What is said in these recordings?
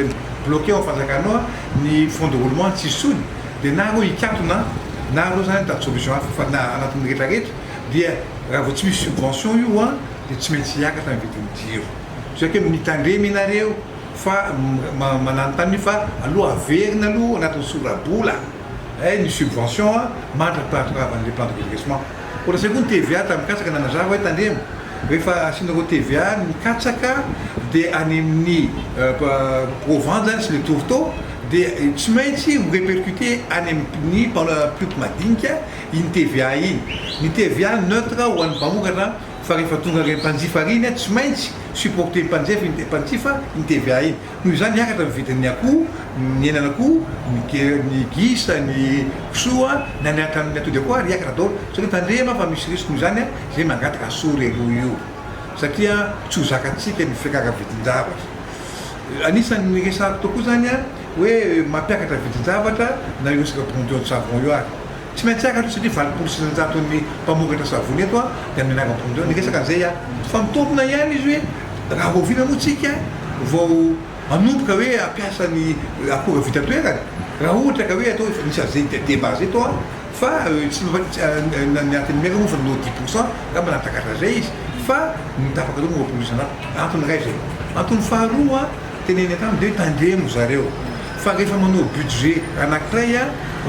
problème bloqué en face à canoa ni fonds de roulement si sud de naro i katuna naro zany ta solution afa na anatin'ny rehetrarehetra dia raha vao tsy misy subvention io a dia tsy maintsy hiakatra ny vidin'ny jiro saky hoe mitandremy ianareo fa mananontany fa aloha averina aloha anatin'ny sorabola ny subvention a mandrapatravan'le plan de redressement pour la seconde TVA tamikatsaka nanazava hoe tandremo rehefa asianareo TVA mikatsaka dia any amin'ny provence zany sy le tourteau dia tsy maintsy ho répercuté any amin'ny plus madinika iny TVA iny ny TVA neutre ho an'ny mpamokatra fa rehefa tonga reny mpanjifa riny tsy maintsy supporter mpanjifa iny TVA iny noho izany hiakatra ny vidin'ny akoho ny henan'akoho ny gisa ny kisoa na ny atody akoho ary hiakatra daholo satria tandrema fa misy risque noho izany zay mangataka sory aloha io satria tsy ho zakatsika ny fiakara vidin-javatra anisan'ny resako tokoa zany hoe mampiakatra vidin-javatra na io resaka produit de savon io ary tsy maintsy akatra satria valopolo sisanjato ny mpamokatra savony eto dia amin'ny anarany produit ny resaka an'izay fa mitompona ihany izy hoe raha vao vina motsika vao manomboka hoe ampiasa ny akora vita toerany raha ohatra ka hoe atao nisy azay débase eto fa tsy niatin'ny mera moa fa no 10% raha manatakatra zay izy fa mitapaka aloha roapolo isanjato antony ray zay antony faharoa teneny atamy dia tandremo zareo fa rehefa manao budget anankiray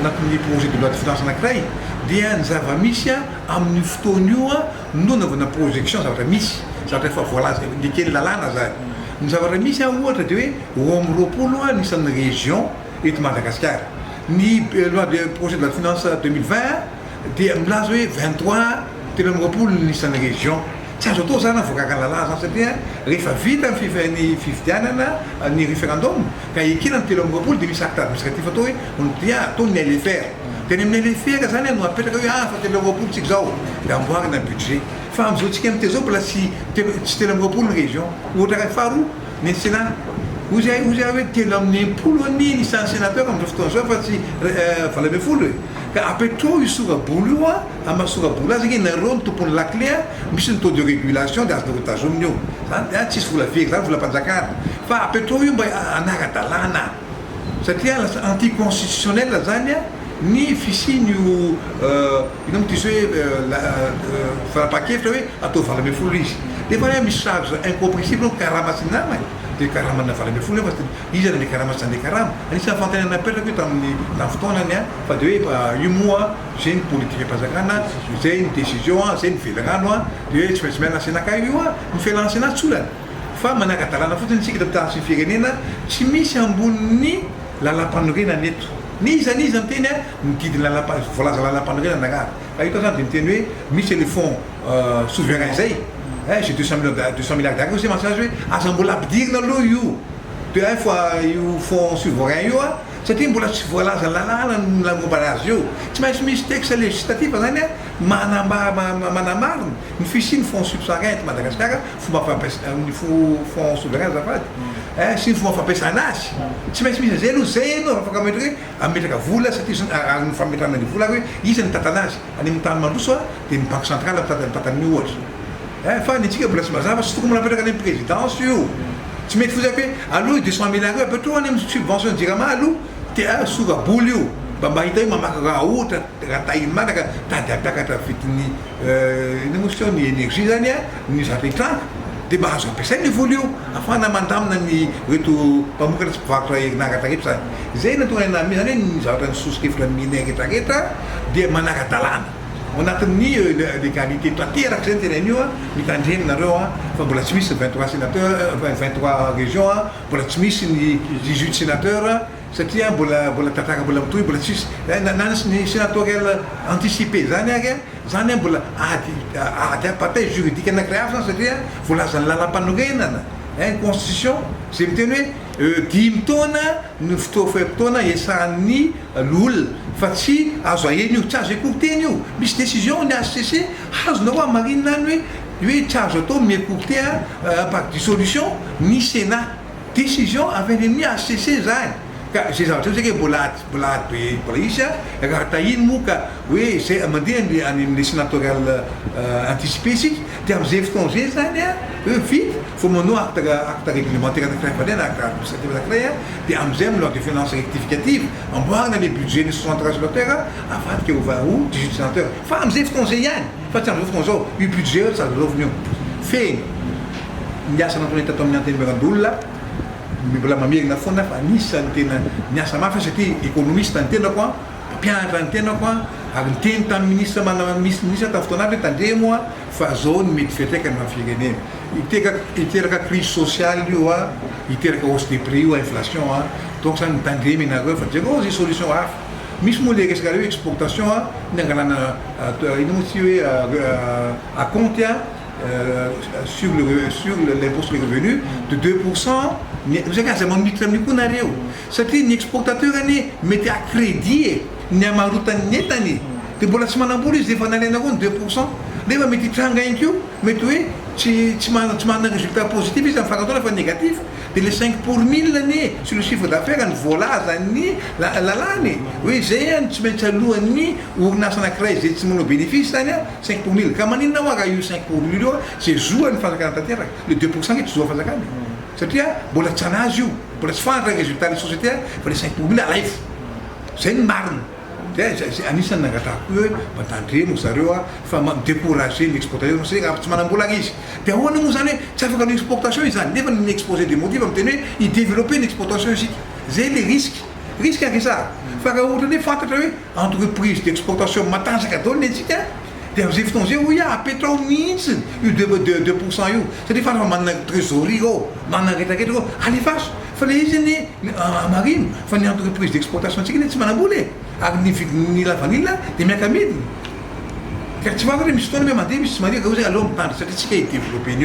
anatin'ny projet de loi de finance anankiray dia ny zava-misy amin'ny fotoana io no naovana projection zavatra misy zavatra efa voalaza nikely lalàna zany ny zavatra misy ohatra dia hoe roa amby roapolo nisan'ny région eto Madagasikara ny loi de projet de loi de finance 2020 dia milaza hoe 23 telo amby roapolo nisan'ny région tsy azo atao zany voakaka lalàna zany satria rehefa vita ny fifidianana ny référendum ka ekena ny telo amby roapolo dia misy acte administratif atao hoe dia atao ny LFR teny amin'ny LFR zany no apetraka hoe fa telo amby roapolo tsika zao dia amboarina budget fa am'izao tsika am'te zao mbola tsy telo amby roapolo ny région ohatra ka faharoa ny sénat ozy hoe telo amin'ny impolo ny nisan'ny sénateur am'izao fotoana zao fa tsy valo amby folo ka apetrao io sorabola io amin'ny sorabola azy nareo ny tompony lakle misy ny taux de régulation dia azonareo tazominy io zany tsisy vola very zany vola mpanjakana fa apetrao io mba anara-dalàna satria anticonstitutionnel zany ny fisian'io ino mitisy hoe fara-pakevitra hoe atao valo amby folo izy dia fa hoe misy charge incompressible karamasiny namany dia karamana valo amby folo fa izy any karamatsy andeha karama anisan'ny fantanana apetraka io tamin'ny fotoanany fa dia hoe io moa zay ny politique mpanjakana zay ny décision zay ny velarano dia hoe tsy maintsy miana senaka io ny fialan-sena tsy olana fa manaka-dalàna fotsiny tsika datasy ny firenena tsy misy amboniny lalam-panorenana eto niza miteny mididiny voalaza lalam-panorenana nagnara raha ito zany dia miteny hoe misy le fonds souverain zay j'ai 200 milliards d'argent zay mahasazy hoe aza mbola ampidirina aloha io dia fa io fonds souverain io satria mbola tsy voalaza lalàna momba anazy io tsy maintsy misy texte législatif zany manamarina ny fisiny fonds subsaharin eto Madagasikara fomba fampiasany fonds souverain zafady sy ny fomba fampiasana azy tsy maintsy misy zay aloha zay anao afaka ametraka hoe ametraka vola satria ny fametrana ny vola hoe izy ny tatana azy any amin'ny tany mandroso dia ny banque centrale mitatany ohatra fa ny tsika mbola tsy mazava sy tokony manapetraka any amin'ny présidence io tsy mety fozaka hoe aloha 200 milliards io apetrao any amin'ny subvention jirama aloha dia sorabola io mba hita hoe mamaka raha ohatra raha tahiny manaka tady ampiakatra vidin'ny émotion ny énergie zany ny zaretranka dia mba azo ampiasainy ny vola io afahana mandamina ny reto mpamokatra tsy mpivarotra herinaratra rehetra zany zay natonga nami zany hoe ny zavatra ny souscriptre mine rehetrarehetra dia manara-dalàna anatin'ny légalité tanteraka zay tenen'io mitandreminareo fa mbola tsy misy 23 sénateur 23 région mbola tsy misy ny 18 sénateur satria mbola tataka mbola mitohy mbola tsisy ny sénatorial anticipé zany ary zany mbola ady apartheid juridique anankiray hafa zany satria voalazany lalam-panorenana constitution zay miteny hoe 10 taona ny fotoana iasan'ny l'olona fa tsy azo aheny io tsy azo écourteny io misy décision ny HCC azonareo amarinina any hoe tsy azo atao miécourté par dissolution ny Sénat décision avy any amin'ny HCC zany Ces gens qui bolat Isha, Rataïn Mouka, oui, c'est un modèle des sénatorial anticipé, des zefton Zézania, vite, faut mon nom acte réglementaire de créer, des amzem lors des finances rectificatives, en boire dans les budgets de 73 lotaires, afin que vous va où, 18 sénateurs, femmes zefton Zéyan, faites un zefton, le budget, ça doit venir. Fait, il y a ça dans l'état dominante de là. Bila mamia na fonda fa nisa antena nya sama fa seti economiste antena kwa pia antena kwa antena ministre mana ministre taftonable tandemo fa zone mit fete kan ma figene iteka crise sociale wa iteka hausse des prix ou inflation donc ça tandem na go fa jego solution mismo les escaliers exportation na inutile à compte sur l'impôt sur les revenus de 2%. Vous savez, c'est mon micro-nario. C'est un exportateur, mais à crédit, il n'y a pas de netani. Tu peux la semaine en police, des fois, on a 2%. Des fois, tu as un gain, mais tu as un résultat positif, et ça fait un fait négatif. De les 5 pour 1000 l'année sur le chiffre d'affaires, un volage l'année. Oui, j'ai un petit peu de l'année où on a créé des bénéfices, 5 pour 1000. Quand on a eu 5 pour 1000, c'est jouer une phase de le 2% qui est toujours phase de c'est-à-dire, pour le chanage, pour le faire un résultat de la société, il faut les 5 pour 1000 à life. C'est une marne. C'est un Nissan Nagata, Patantri, Moussaroua, femme découragée, l'exportation, c'est un petit manambulagis. Mais on nous allait, ça fait une exportation, ils ont exposé des motifs, ils développaient une exportation ici. C'est des risques. Risques avec ça. Il faut que vous ayez fait entreprise d'exportation, matin, c'est qu'à donner, des étrangers où il y a pétrole mince, 2%. C'est-à-dire que man trésorerie, man rétaqueto, allez fâche. Fallait les à marine, fallait une entreprise d'exportation, c'est qui n'est pas boulé. Ni la vanille, des mécamines. Quand tu vas voir les missions, même à des missions, que vous avez à longtemps, c'est ce qui a été développé.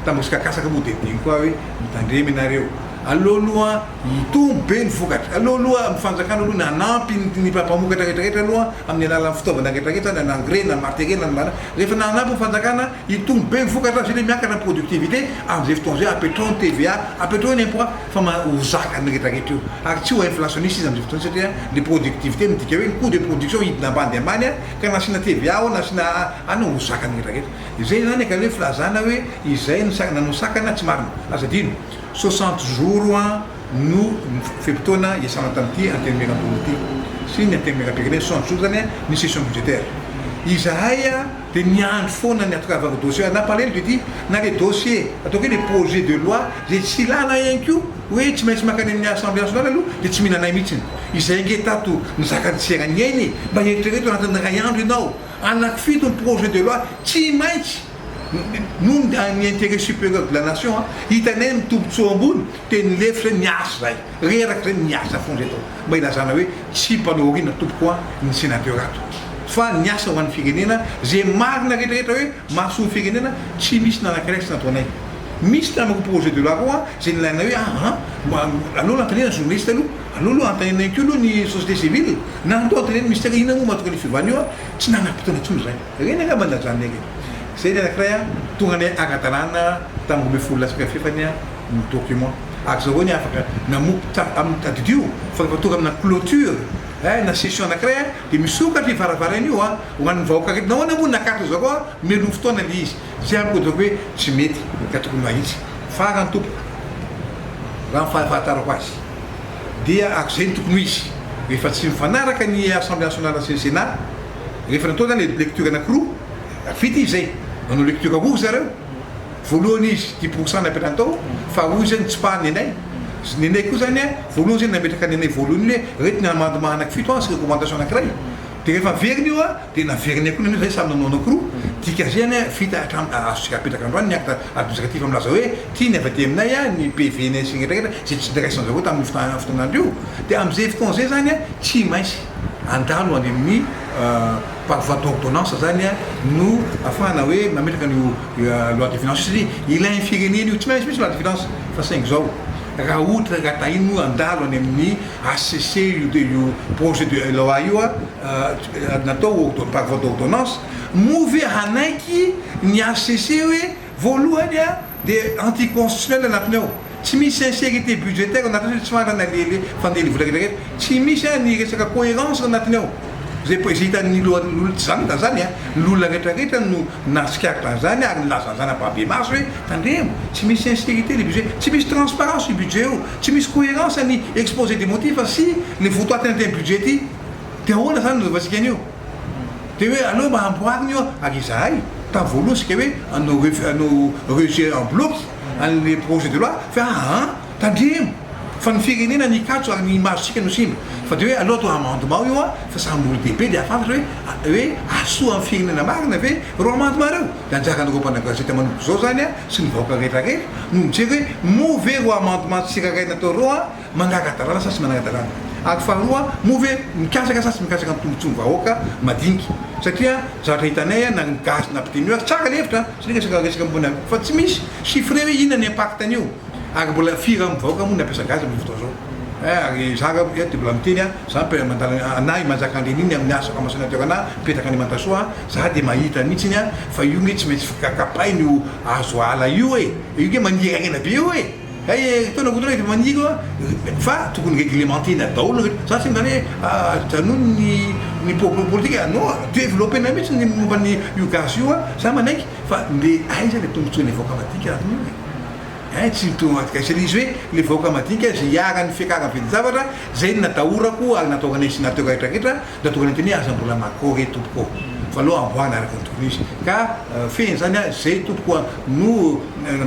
Tant que ça casse à bout de quoi, oui, dans des ménages. Alors, loi, il tombe bien fougat. Alors, loi, enfin, ça quand on a un an, puis il pas mourir de loi, amener la lampe, dans la guette, dans l'engrais, dans le martelet, dans le mal. Les fans en a pour faire ça, il tombe bien fougat, c'est les mecs à la productivité, en étranger, à pétrole TVA, à pétrole n'importe, enfin, aux sacs, à la guette. Action inflationniste, c'est-à-dire des productivités, mais il y a un coût de production, il n'a pas de manière, quand on a la TVA, on a un sac à la guette. Ils ont un les flazana, ils ont un sac à la guette, c'est-à-dire 60 jours, nous faisons des sanatants en termes politique. Si nous avons des 60 jours, nous sommes budgétaires. Isaïa, des nians font dans notre travail de dossier. On a parlé de dire, dans les dossiers, dans les projets de loi, si là, on a un coup, oui, tu mets ma académie assemblée nationale, tu mets un meeting. Isaïa, tout, nous avons fait un gagné, mais il y a rien de nous. On a fait un projet de loi, tu mets. Nous, dans l'intérêt supérieur de la nation, il y a même tout son bout, il y a une lèvre niasse, rien de niasse à fond de tout. Mais il y a un si pas d'origine, tout quoi, un sénateur. Soit niasse ou un figuinina, j'ai marre de la retraite, marre sous figuinina, si mis dans la crèche dans ton nez. Mis dans le projet de la loi, j'ai une année, alors on a tenu un journaliste, alors on a tenu un culot ni société civile, on a tenu un mystère, il y a un moment où il faut venir, tu n'as pas de tout, rien n'a pas de ça. C'est la créa, tout le monde a catalana, tant que vous la fifania, un document. Axonia, il faut que tu aies une clôture. Na session na créa, des missions qui font la nuit, on va voir non on a une carte de quoi, mais nous faisons la liste. C'est un peu de quoi, tu mets 80 maïs, faire un tout. Van faire ta repas. Dia accent nuit. Il faut que tu fasses l'Assemblée nationale au Sénat. Il faut que tu aies une lecture na cru. Fitiser. On a lecture à vous, zéro. Volunis 10% na petanto, fawuzen tspa nenay. Nenay ko zany voluzen na metraka nenay volony rety na mandamana fito as recommandation anankiray. De rehefa veriny io dia naveriny koa nenay samy nanao anankiroa. Tika zany fita azotsika apetraka androany ny acte administratif amin'azy hoe tia ny avy aty aminay ny PVNS rehetrarehetra zay tsy intéressant zareo tamin'ny fotoanandreo. Dia amin'izay fotoana zay zany tsy maintsy andalo any amin'ny par voie d'ordonnance zany no afahana hoe mametraka ny loi de finances sy ilainy firenena io tsy maintsy misy loi de finance fa saingy zao raha ohatra raha tahiny no andalo any amin'ny ACC io projet de loi io natao par voie d'ordonnance movy hanaiky ny ACC hoe voalohany dia anticonstitutionnel anatiny ao tsy misy sincérité budgétaire anatin'ny tsy marana le fandeha vola rehetrarehetra tsy misy ny resaka cohérence anatiny ao zay hitan'ny lohan'olona tsy zany da zany l'olona rehetrarehetra no natsikaritra an'izany ary nilaza an'izany ababe maso hoe tandremo tsy misy sincérité le budget tsy misy transparence io budget io tsy misy cohérence ny exposé des motifs fa si le votoatiny ty budget ty de ahoana zany nanaovantsika an'io de hoe aleo mba amboarina io ary izahay tavoaloha sika hoe anao rejet en bloc an'le projet de loi fa tandremo fa ny firenena nikatso ary ny masosika no simba fa de hoe aloha atao amendement io fa samy olo dehibe de afantatra hoe asoa amin'ny firenena marina ve ro amendement reo de anjakan'ireo mpanagazeta manompo zao zany sy ny vahoaka rehetrarehetra no mijery hoe move ro amendement tsirairay natao reo manaraka dalàna sa tsy manaraka dalàna ary faharoa move mikasaka sa tsy mikasaka ny tombontsoa ny vahoaka madiniky satria zavatra hitanay na gaz nampiteny io tsara lefitra sy resaka mbona fa tsy misy chiffré hoe inona ny impact an'io ary mbola firy amin'ny vahoaka moa nampiasa gaz amin'ny fotoa zao ary zaka de mbola miteny za mandala anahy manjaka andreniny amin'ny asa famasanateur ana mipetraka alimentation za de mahita mihitsiny fa io nge tsy maintsy fikakapainy io azo ala io io nge manirarena be io taona godona de maniry fa tokony réglementé-na daholo za tsy zany hoe janony ny politique non développena mihitsy ny momban'ny io gaz io za manaiky fa le aiza le tombontsoan'ny vahoaka madinika anatiny tsy c'est izy hoe le vahoaka madinika zay iarany fiakarany veny zavatra zay natahorako ary nataokanay sénateur rehetrarehetra da tokony anteny aza mbola makore tompoko fa aloha amboarina araka ny tokony izy ka feny zany zay tompoko no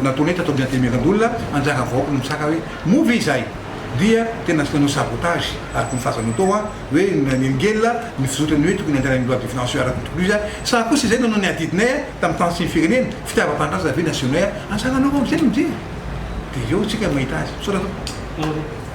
nataonay tatao amin'ny antemeran'olona anjara vahoaka no misaka hoe move izay dia tena no sabotage araky ny fahazany tao hoe nangelina ny fizotrany hoe tokony andana ny loi de financier araky ny tokony izy sa kosa zay nanao ny adidinay tamin'ny tany sy ny firenena fitiavam-pandraza ve nationnaire ansaranao am'zay mijery de eo tsika mahita azy soratao